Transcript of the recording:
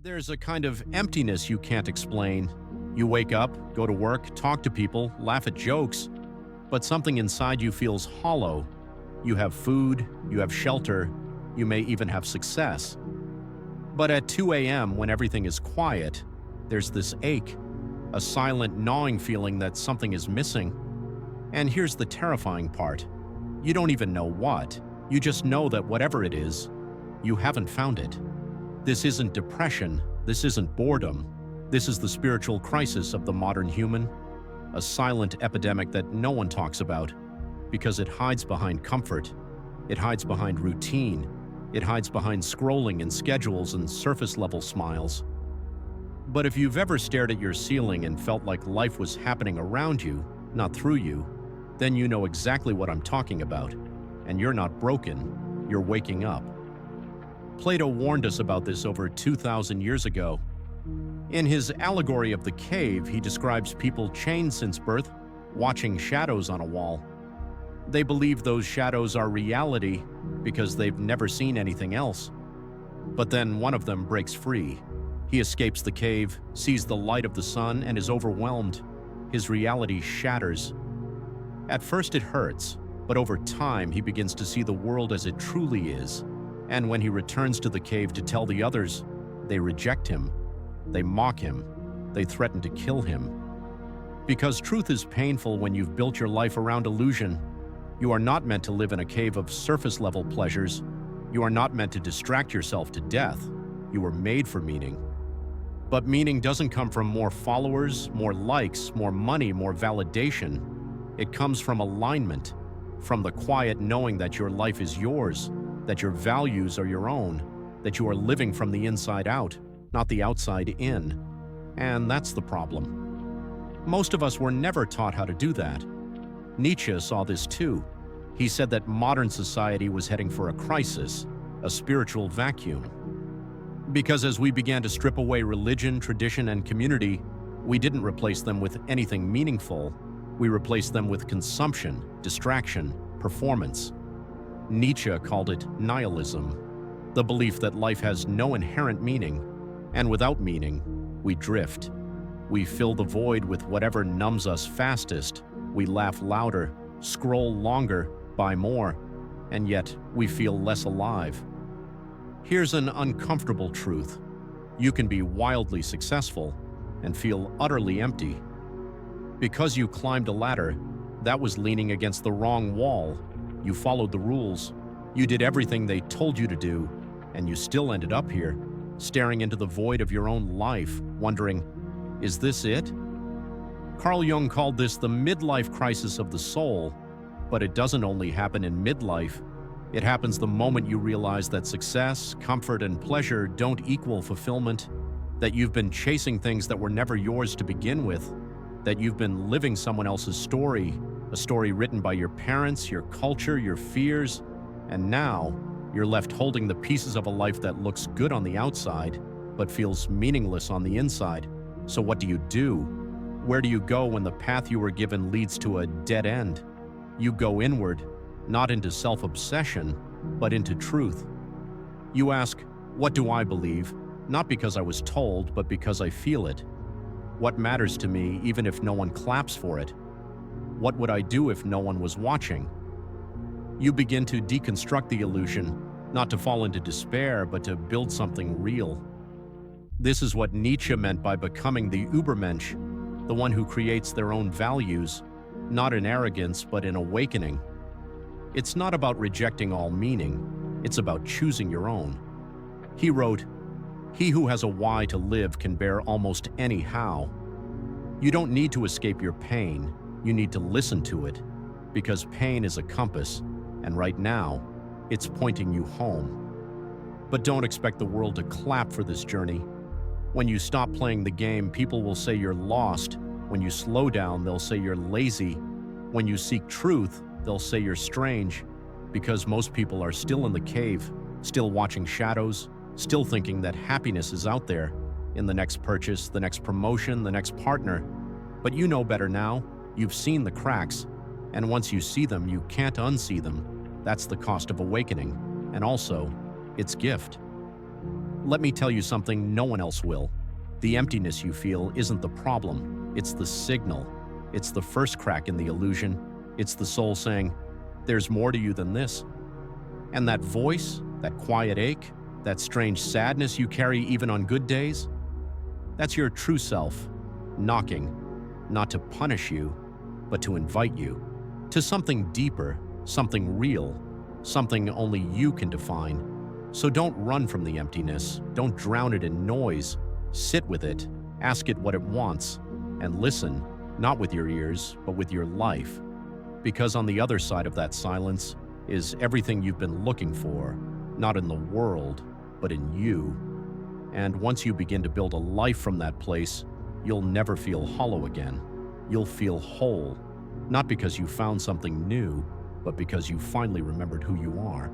There's a kind of emptiness you can't explain. You wake up, go to work, talk to people, laugh at jokes, but something inside you feels hollow. You have food, you have shelter, you may even have success. But at 2 a.m., when everything is quiet, there's this ache, a silent gnawing feeling that something is missing. And here's the terrifying part. You don't even know what. You just know that whatever it is, you haven't found it. This isn't depression, this isn't boredom. This is the spiritual crisis of the modern human, a silent epidemic that no one talks about because it hides behind comfort, it hides behind routine, it hides behind scrolling and schedules and surface-level smiles. But if you've ever stared at your ceiling and felt like life was happening around you, not through you, then you know exactly what I'm talking about. And you're not broken, you're waking up. Plato warned us about this over 2,000 years ago. In his allegory of the cave, he describes people chained since birth, watching shadows on a wall. They believe those shadows are reality because they've never seen anything else. But then one of them breaks free. He escapes the cave, sees the light of the sun, and is overwhelmed. His reality shatters. At first it hurts, but over time he begins to see the world as it truly is. And when he returns to the cave to tell the others, they reject him. They mock him. They threaten to kill him. Because truth is painful when you've built your life around illusion. You are not meant to live in a cave of surface-level pleasures. You are not meant to distract yourself to death. You were made for meaning. But meaning doesn't come from more followers, more likes, more money, more validation. It comes from alignment, from the quiet knowing that your life is yours, that your values are your own, that you are living from the inside out, not the outside in. And that's the problem. Most of us were never taught how to do that. Nietzsche saw this too. He said that modern society was heading for a crisis, a spiritual vacuum. Because as we began to strip away religion, tradition, and community, we didn't replace them with anything meaningful. We replaced them with consumption, distraction, performance. Nietzsche called it nihilism, the belief that life has no inherent meaning, and without meaning, we drift. We fill the void with whatever numbs us fastest. We laugh louder, scroll longer, buy more, and yet we feel less alive. Here's an uncomfortable truth. You can be wildly successful and feel utterly empty. Because you climbed a ladder, that was leaning against the wrong wall. You followed the rules. You did everything they told you to do, and you still ended up here, staring into the void of your own life, wondering, is this it? Carl Jung called this the midlife crisis of the soul, but it doesn't only happen in midlife. It happens the moment you realize that success, comfort, and pleasure don't equal fulfillment, that you've been chasing things that were never yours to begin with, that you've been living someone else's story, a story written by your parents, your culture, your fears, and now you're left holding the pieces of a life that looks good on the outside, but feels meaningless on the inside. So what do? Where do you go when the path you were given leads to a dead end? You go inward, not into self-obsession, but into truth. You ask, what do I believe? Not because I was told, but because I feel it. What matters to me even if no one claps for it? What would I do if no one was watching? You begin to deconstruct the illusion, not to fall into despair, but to build something real. This is what Nietzsche meant by becoming the Übermensch, the one who creates their own values, not in arrogance, but in awakening. It's not about rejecting all meaning, it's about choosing your own. He wrote, "He who has a why to live can bear almost any how." You don't need to escape your pain, you need to listen to it, because pain is a compass, and right now, it's pointing you home. But don't expect the world to clap for this journey. When you stop playing the game, people will say you're lost. When you slow down, they'll say you're lazy. When you seek truth, they'll say you're strange, because most people are still in the cave, still watching shadows, still thinking that happiness is out there, in the next purchase, the next promotion, the next partner. But you know better now. You've seen the cracks, and once you see them, you can't unsee them. That's the cost of awakening, and also, its gift. Let me tell you something no one else will. The emptiness you feel isn't the problem, it's the signal. It's the first crack in the illusion. It's the soul saying, there's more to you than this. And that voice, that quiet ache, that strange sadness you carry even on good days, that's your true self, knocking, not to punish you, but to invite you to something deeper, something real, something only you can define. So don't run from the emptiness, don't drown it in noise. Sit with it, ask it what it wants, and listen, not with your ears, but with your life. Because on the other side of that silence is everything you've been looking for, not in the world, but in you. And once you begin to build a life from that place, you'll never feel hollow again. You'll feel whole, not because you found something new, but because you finally remembered who you are.